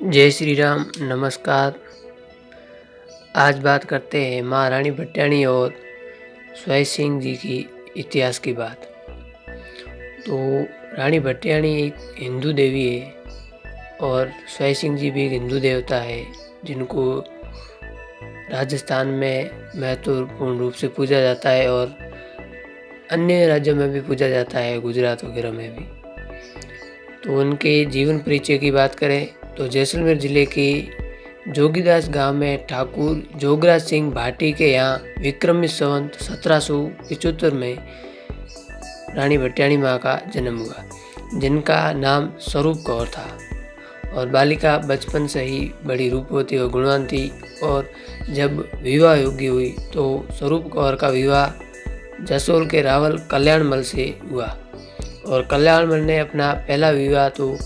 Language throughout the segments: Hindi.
जय श्री राम, नमस्कार। आज बात करते हैं महारानी भट्टाणी और स्वै सिंह जी की इतिहास की बात। तो रानी भट्टाणी एक हिंदू देवी है और स्वै सिंह जी भी एक हिंदू देवता है जिनको राजस्थान में महत्वपूर्ण रूप से पूजा जाता है और अन्य राज्यों में भी पूजा जाता है, गुजरात वगैरह में भी। तो उनके जीवन परिचय की बात करें तो जैसलमेर ज़िले के जोगीदास गांव में ठाकुर जोगराज सिंह भाटी के यहाँ विक्रमी संवत 1775 में रानी भट्टाणी माँ का जन्म हुआ, जिनका नाम स्वरूप कौर था। और बालिका बचपन से ही बड़ी रूपवती और गुणवान थी और जब विवाह योग्य हुई तो स्वरूप कौर का विवाह जसोल के रावल कल्याणमल से हुआ। और कल्याणमल ने अपना पहला विवाह तो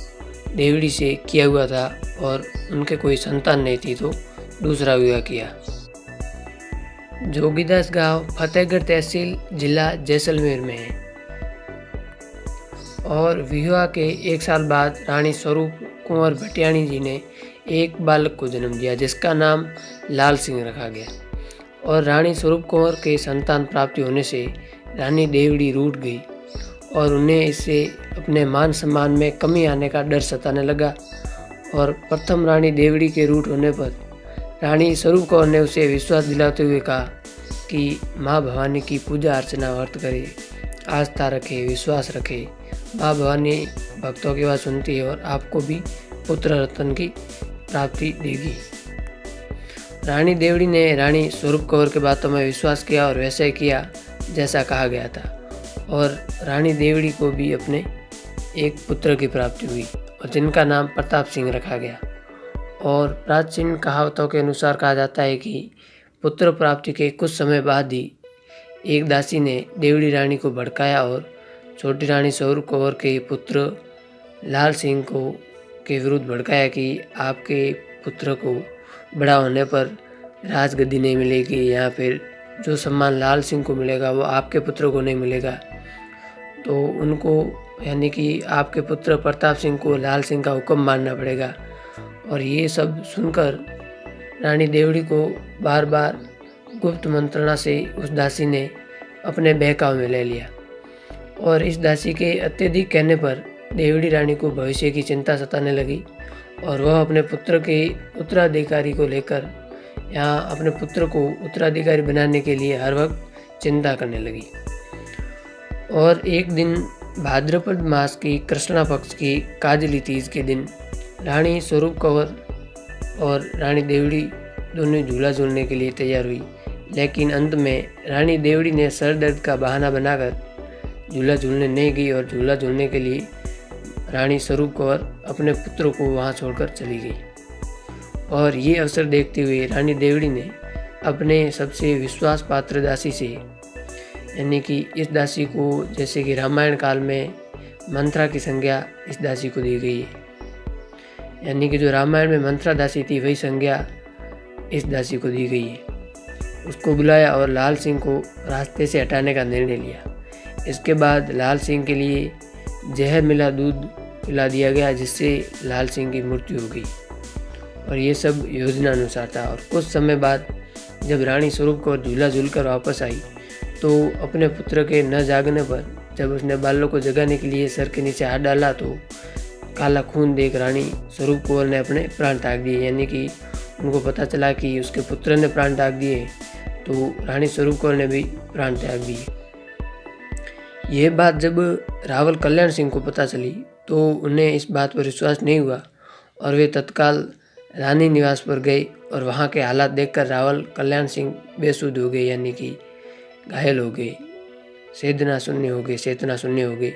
देवड़ी से किया हुआ था और उनके कोई संतान नहीं थी तो दूसरा विवाह किया। जोगीदास गांव फतेहगढ़ तहसील जिला जैसलमेर में है। और विवाह के एक साल बाद रानी स्वरूप कुंवर भट्टाणी जी ने एक बालक को जन्म दिया जिसका नाम लाल सिंह रखा गया। और रानी स्वरूप कुंवर के संतान प्राप्ति होने से रानी देवड़ी रूठ गई और उन्हें इससे अपने मान सम्मान में कमी आने का डर सताने लगा। और प्रथम रानी देवड़ी के रूठ होने पर रानी स्वरूप कौर ने उसे विश्वास दिलाते हुए कहा कि माँ भवानी की पूजा अर्चना व्रत करे, आस्था रखे, विश्वास रखे। माँ भवानी भक्तों की बात सुनती है और आपको भी पुत्र रत्न की प्राप्ति देगी। रानी देवड़ी ने रानी स्वरूप कौर के बातों में विश्वास किया और वैसे किया जैसा कहा गया था। और रानी देवड़ी को भी अपने एक पुत्र की प्राप्ति हुई और जिनका नाम प्रताप सिंह रखा गया। और प्राचीन कहावतों के अनुसार कहा जाता है कि पुत्र प्राप्ति के कुछ समय बाद ही एक दासी ने देवड़ी रानी को भड़काया और छोटी रानी स्वरूप कौर के पुत्र लाल सिंह को के विरुद्ध भड़काया कि आपके पुत्र को बड़ा होने पर राजगद्दी नहीं मिलेगी या फिर जो सम्मान लाल सिंह को मिलेगा वो आपके पुत्र को नहीं मिलेगा। तो उनको यानी कि आपके पुत्र प्रताप सिंह को लाल सिंह का हुक्म मानना पड़ेगा। और ये सब सुनकर रानी देवड़ी को बार बार गुप्त मंत्रणा से उस दासी ने अपने बहकाव में ले लिया। और इस दासी के अत्यधिक कहने पर देवड़ी रानी को भविष्य की चिंता सताने लगी और वह अपने पुत्र के उत्तराधिकारी को लेकर यहाँ अपने पुत्र को उत्तराधिकारी बनाने के लिए हर वक्त चिंता करने लगी। और एक दिन भाद्रपद मास की कृष्णा पक्ष की काजली तीज के दिन रानी स्वरूप कौर और रानी देवड़ी दोनों झूला झूलने के लिए तैयार हुई, लेकिन अंत में रानी देवड़ी ने सर दर्द का बहाना बनाकर झूला झूलने नहीं गई और झूला झूलने के लिए रानी स्वरूप कौर अपने पुत्र को वहां छोड़कर चली गई। और ये अवसर देखते हुए रानी देवड़ी ने अपने सबसे विश्वास पात्र दासी से यानी कि इस दासी को जैसे कि रामायण काल में मंत्रा की संज्ञा इस दासी को दी गई है, यानी कि जो रामायण में मंत्रा दासी थी वही संज्ञा इस दासी को दी गई है। उसको बुलाया और लाल सिंह को रास्ते से हटाने का निर्णय लिया। इसके बाद लाल सिंह के लिए जहर मिला दूध पिला दिया गया जिससे लाल सिंह की मृत्यु हो गई। और ये सब योजना अनुसार था। और कुछ समय बाद जब रानी स्वरूप कौर झूला झूलकर वापस आई तो अपने पुत्र के न जागने पर जब उसने बालों को जगाने के लिए सर के नीचे हाथ डाला तो काला खून देख रानी स्वरूप कौर ने अपने प्राण त्याग दिए, यानी कि उनको पता चला कि उसके पुत्र ने प्राण त्याग दिए तो रानी स्वरूप कौर ने भी प्राण त्याग दिए। यह बात जब रावल कल्याण सिंह को पता चली तो उन्हें इस बात पर विश्वास नहीं हुआ और वे तत्काल रानी निवास पर गए और वहाँ के हालात देखकर रावल कल्याण सिंह बेसुध हो गए, यानी कि घायल हो गए, चेतना शून्य हो गए।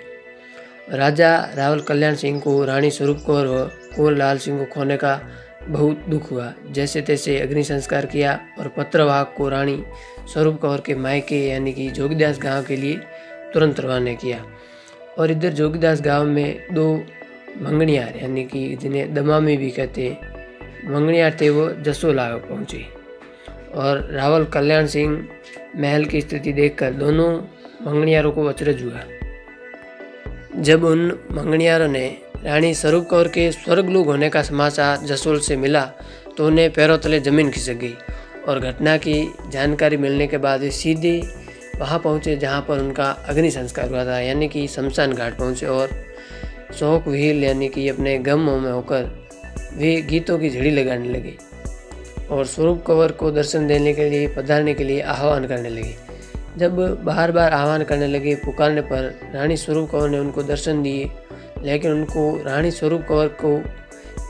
राजा रावल कल्याण सिंह को रानी स्वरूप कौर व कुंवर लाल सिंह को खोने का बहुत दुख हुआ। जैसे तैसे अग्नि संस्कार किया और पत्रवाहक को रानी स्वरूप कौर के मायके यानी कि जोगीदास गांव के लिए तुरंत रवाना किया। और इधर जोगीदास गांव में दो मंगनियार यानी कि जिन्हें दमामी भी कहते हैं मंगनियार थे, वो जसोल आ पहुँचे। और रावल कल्याण सिंह महल की स्थिति देखकर दोनों मंगनियारों को अचरज हुआ। जब उन मंगनियारों ने रानी स्वरूप कौर के स्वर्गलोक होने का समाचार जसोल से मिला तो उन्हें पैरों तले जमीन खिसक गई और घटना की जानकारी मिलने के बाद वे सीधे वहाँ पहुँचे जहाँ पर उनका अग्नि संस्कार हुआ था, यानी कि शमशान घाट पहुँचे और शोक विहील यानी कि अपने गमों में होकर वे गीतों की झड़ी लगाने लगे और स्वरूप कंवर को दर्शन देने के लिए पधारने के लिए आह्वान करने लगे। जब बार बार आह्वान करने लगे, पुकारने पर रानी स्वरूप कंवर ने उनको दर्शन दिए, लेकिन उनको रानी स्वरूप कंवर को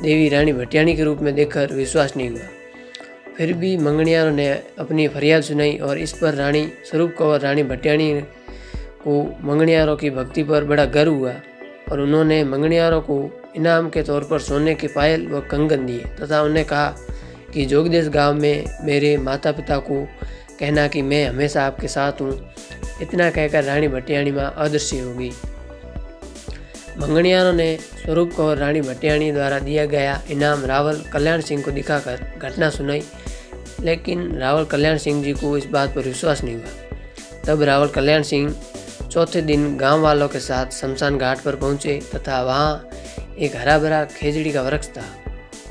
देवी रानी भटियाणी के रूप में देखकर विश्वास नहीं हुआ। फिर भी मंगनियारों ने अपनी फरियाद सुनाई और इस पर रानी स्वरूप कंवर रानी भटियाणी को मंगनियारों की भक्ति पर बड़ा गर्व हुआ और उन्होंने मंगनियारों को इनाम के तौर पर सोने के पायल व कंगन दिए तथा उन्हें कहा कि जोगदेश गांव में मेरे माता पिता को कहना कि मैं हमेशा आपके साथ हूँ। इतना कहकर रानी भटियाणी माँ अदृश्य हो गई। मंगनियारों ने स्वरूप कंवर रानी भटियाणी द्वारा दिया गया इनाम रावल कल्याण सिंह को दिखाकर घटना सुनाई, लेकिन रावल कल्याण सिंह जी को इस बात पर विश्वास नहीं हुआ। तब रावल कल्याण सिंह चौथे दिन गांव वालों के साथ शमशान घाट पर पहुंचे तथा वहां एक हरा भरा खेजड़ी का वृक्ष था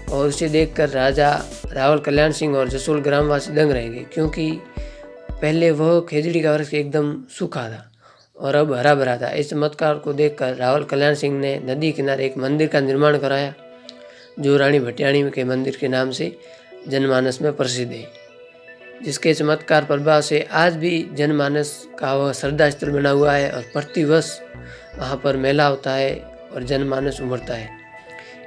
और उसे देखकर राजा रावल कल्याण सिंह और जसोल ग्रामवासी दंग रह गए, क्योंकि पहले वह खेजड़ी का वृक्ष एकदम सूखा था और अब हरा भरा था। इस चमत्कार को देखकर रावल कल्याण सिंह ने नदी किनारे एक मंदिर का निर्माण कराया जो रानी भटियाणी के मंदिर के नाम से जनमानस में प्रसिद्ध है, जिसके चमत्कार प्रभाव से आज भी जनमानस का वह श्रद्धा स्थल बना हुआ है और प्रतिवर्ष वहाँ पर मेला होता है और जनमानस उमड़ता है।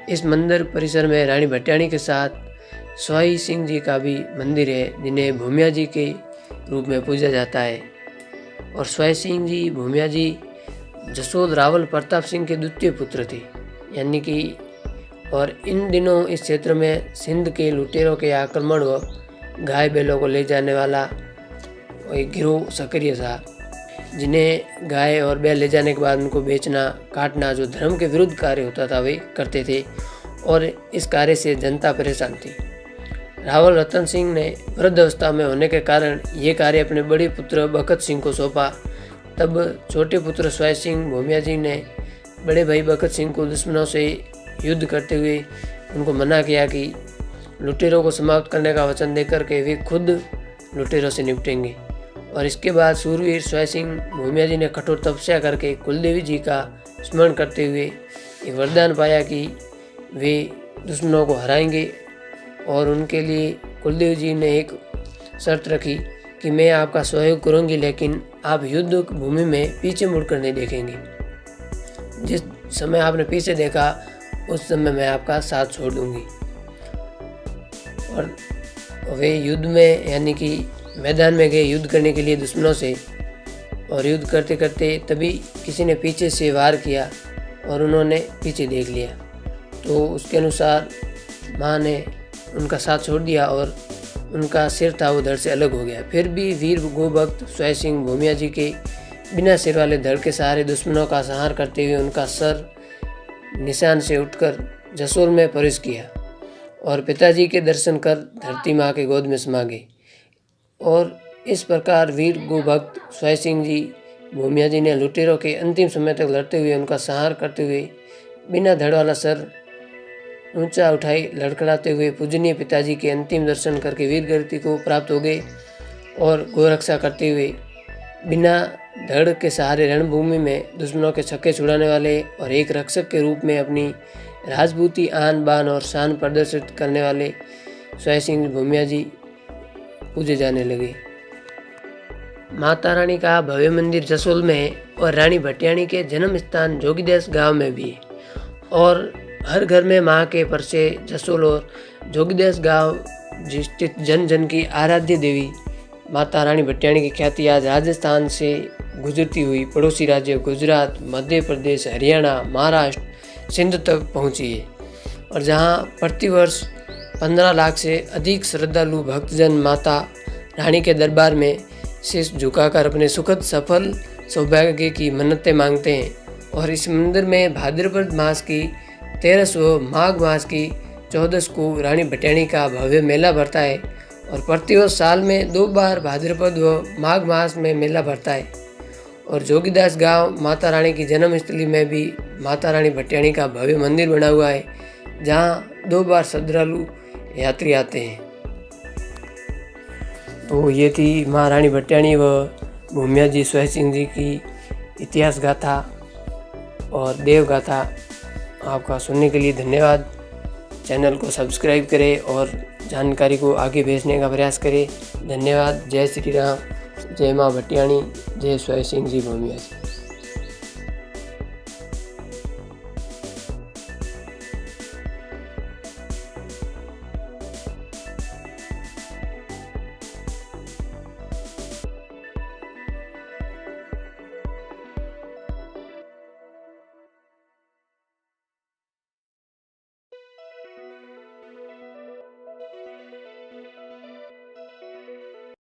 इस मंदिर परिसर में रानी भटियाणी के साथ स्वाई सिंह जी का भी मंदिर है, जिन्हें भूमिया जी के रूप में पूजा जाता है। और स्वाई सिंह जी भूमिया जी जसोल रावल प्रताप सिंह के द्वितीय पुत्र थे, यानी कि और इन दिनों इस क्षेत्र में सिंध के लुटेरों के आक्रमण व गाय बैलों को ले जाने वाला एक गिरोह सक्रिय था, जिन्हें गाय और बैल ले जाने के बाद उनको बेचना काटना जो धर्म के विरुद्ध कार्य होता था वे करते थे और इस कार्य से जनता परेशान थी। रावल रतन सिंह ने वृद्ध अवस्था में होने के कारण ये कार्य अपने बड़े पुत्र बखत सिंह को सौंपा। तब छोटे पुत्र स्वाई सिंह भूमिया जी ने बड़े भाई बखत सिंह को दुश्मनों से युद्ध करते हुए उनको मना किया कि लुटेरों को समाप्त करने का वचन देकर के वे खुद लुटेरों से निपटेंगे। और इसके बाद सूरवीर स्वाई सिंह भूमिया जी ने कठोर तपस्या करके कुलदेवी जी का स्मरण करते हुए ये वरदान पाया कि वे दुश्मनों को हराएंगे और उनके लिए कुलदेवी जी ने एक शर्त रखी कि मैं आपका सहयोग करूंगी, लेकिन आप युद्ध भूमि में पीछे मुड़कर नहीं देखेंगे। जिस समय आपने पीछे देखा उस समय मैं आपका साथ छोड़ दूंगी। और वे युद्ध में यानी कि मैदान में गए युद्ध करने के लिए दुश्मनों से, और युद्ध करते करते तभी किसी ने पीछे से वार किया और उन्होंने पीछे देख लिया, तो उसके अनुसार माँ ने उनका साथ छोड़ दिया और उनका सिर था वो धड़ से अलग हो गया। फिर भी वीर गोभक्त स्वाई सिंह भूमिया जी के बिना सिर वाले धड़ के सहारे दुश्मनों का संहार करते हुए उनका सर निशान से उठकर जसोल में प्रवेश किया और पिताजी के दर्शन कर धरती माँ के गोद में समा गए। और इस प्रकार वीर गोभक्त स्वाई सिंह जी भूमिया जी ने लुटेरों के अंतिम समय तक लड़ते हुए उनका संहार करते हुए बिना धड़ वाला सर ऊंचा उठाई लड़खड़ाते हुए पूजनीय पिताजी के अंतिम दर्शन करके वीर गति को प्राप्त हो गए और गोरक्षा करते हुए बिना धड़ के सहारे रणभूमि में दुश्मनों के छक्के छुड़ाने वाले और एक रक्षक के रूप में अपनी राजपूती आन बान और शान प्रदर्शित करने वाले स्वाई सिंह भूमिया जी पूजे जाने लगे। माता रानी का भव्य मंदिर जसोल में है और रानी भटियाणी के जन्म स्थान जोगीदेस गांव में भी है और हर घर में माँ के परसे जसोल और जोगीदेस गांव स्थित जन जन की आराध्य देवी माता रानी भटियाणी की ख्याति आज राजस्थान से गुजरती हुई पड़ोसी राज्य गुजरात, मध्य प्रदेश, हरियाणा, महाराष्ट्र, सिंध तक पहुंची है और जहां प्रतिवर्ष 15 लाख से अधिक श्रद्धालु भक्तजन माता रानी के दरबार में शीश झुकाकर अपने सुखद सफल सौभाग्य की मन्नतें मांगते हैं। और इस मंदिर में भाद्रपद मास की 13 व माघ मास की 14 को रानी भटियाणी का भव्य मेला भरता है और प्रतिवर्ष साल में 2 बार भाद्रपद व माघ मास में मेला भरता है। और जोगीदास गांव माता रानी की जन्मस्थली में भी माता रानी भटियाणी का भव्य मंदिर बना हुआ है, जहाँ 2 बार श्रद्धालु यात्री आते हैं। तो ये थी महारानी भटियाणी व भूमिया जी स्वैर सिंह जी की इतिहास गाथा और देव गाथा। आपका सुनने के लिए धन्यवाद। चैनल को सब्सक्राइब करें और जानकारी को आगे भेजने का प्रयास करें। धन्यवाद। जय श्री राम, जय माँ भटियाणी, जय स्वैर सिंह जी भूमिया जी।